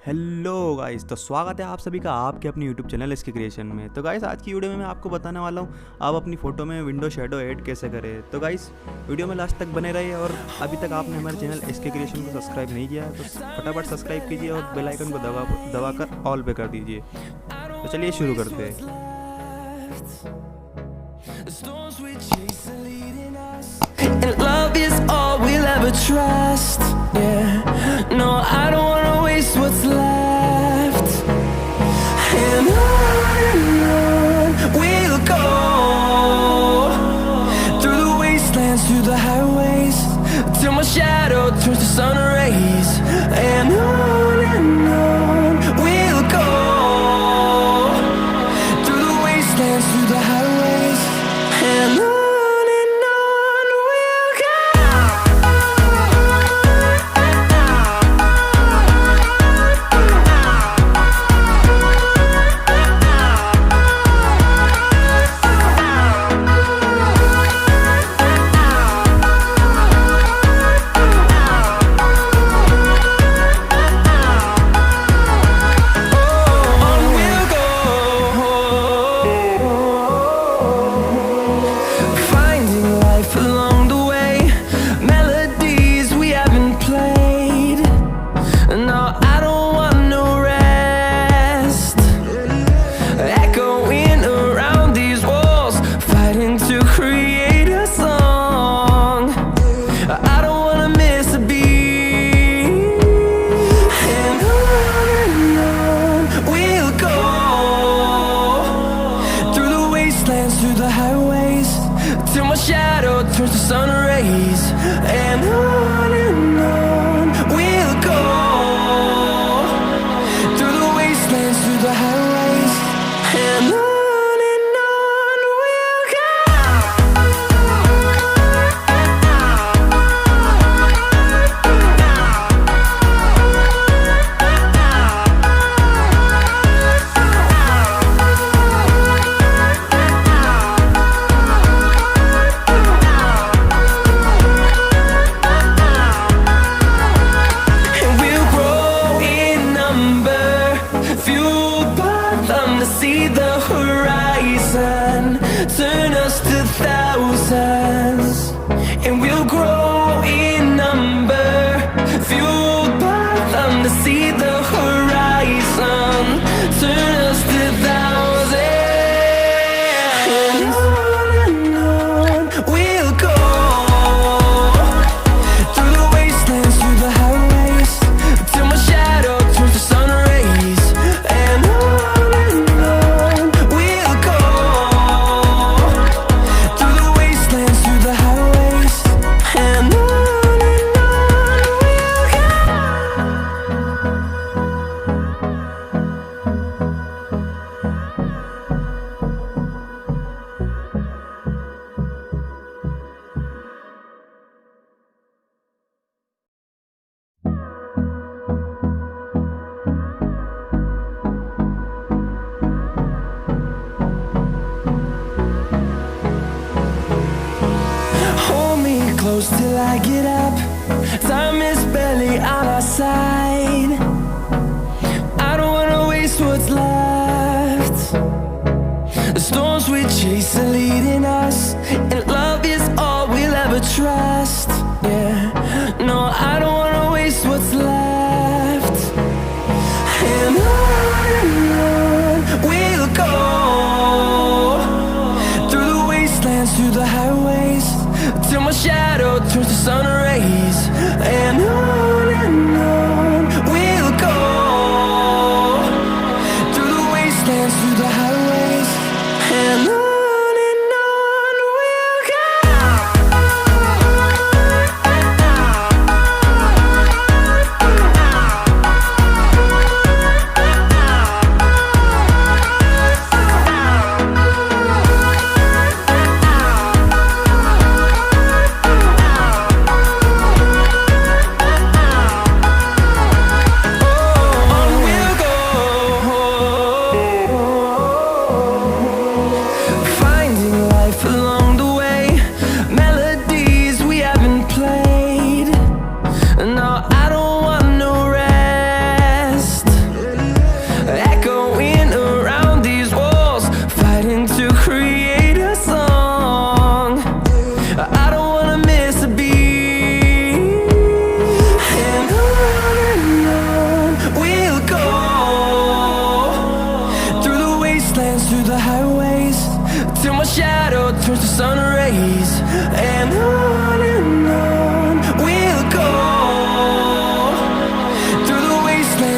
Hello guys, तो स्वागत है आप सभी का आपके अपनी यूट्यूब चैनल इसके क्रिएशन में। तो गाइस आज की वीडियो में मैं आपको बताने वाला हूँ आप अपनी फ़ोटो में विंडो शेडो ऐड कैसे करें। तो गाइस वीडियो में लास्ट तक बने रहिए और अभी तक आपने हमारे चैनल इसके क्रिएशन को सब्सक्राइब नहीं किया है तो फटाफट सब्सक्राइब कीजिए और बेल आइकन को दबाकर ऑल पे कर दीजिए। तो चलिए शुरू करते हैं। And love is all we'll ever trust. Yeah, no, I don't wanna waste what's left. And on we'll go, through the wastelands, through the highways, till my shadow turns to sun rays. And on we'll go, through the wastelands, through the highways, and on. Through the highways, till my shadow turns to sun rays. And on we'll go, through the wastelands, through the highways, and on we'll go. See the horizon, turn us to thousands, and we'll grow in number, fueled by them to see the horizon, turn us to thousands, and on we'll go, through the wastelands, through the highways, till my shadow turns to sun rays. And close till I get up. Time is barely on our side. I don't wanna waste what's left. The storms we chase are leading us, and love is all we'll ever trust. Yeah, no, I don't wanna waste what's left. And on we'll go, through the wastelands, through the highways, till my shadow turns to sun rays. And on we'll go, through the wastelands, through the highways, and on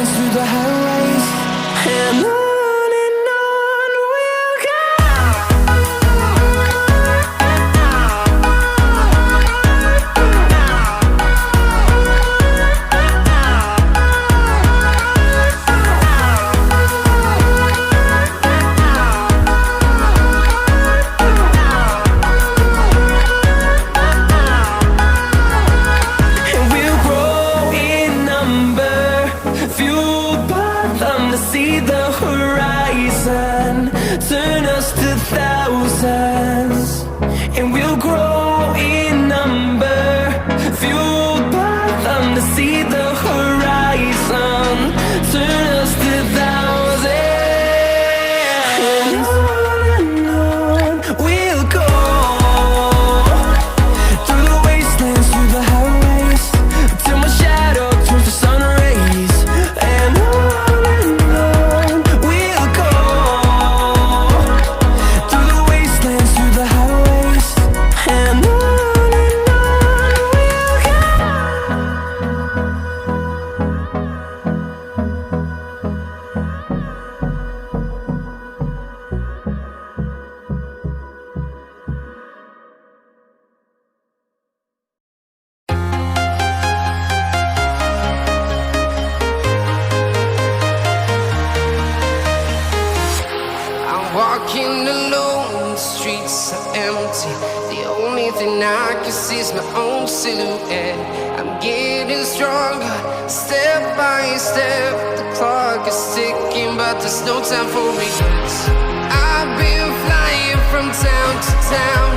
wastelands, through the highways, and on we'll go. And we'll grow in number, fueled by them to see the horizon, turn us to thousands. And we'll grow in number, fueled by them to see the horizon, turn us to thousands. And on we'll go, through the wastelands, through the highways, till my shadow turns to sun rays. And on we'll go, through the wastelands, through the highways, and on we'll go. I'm walking alone, the streets are empty. The only thing I can see is my own silhouette. I'm getting stronger, step by step. The clock is ticking, but there's no time for regrets. I've been flying from town to town,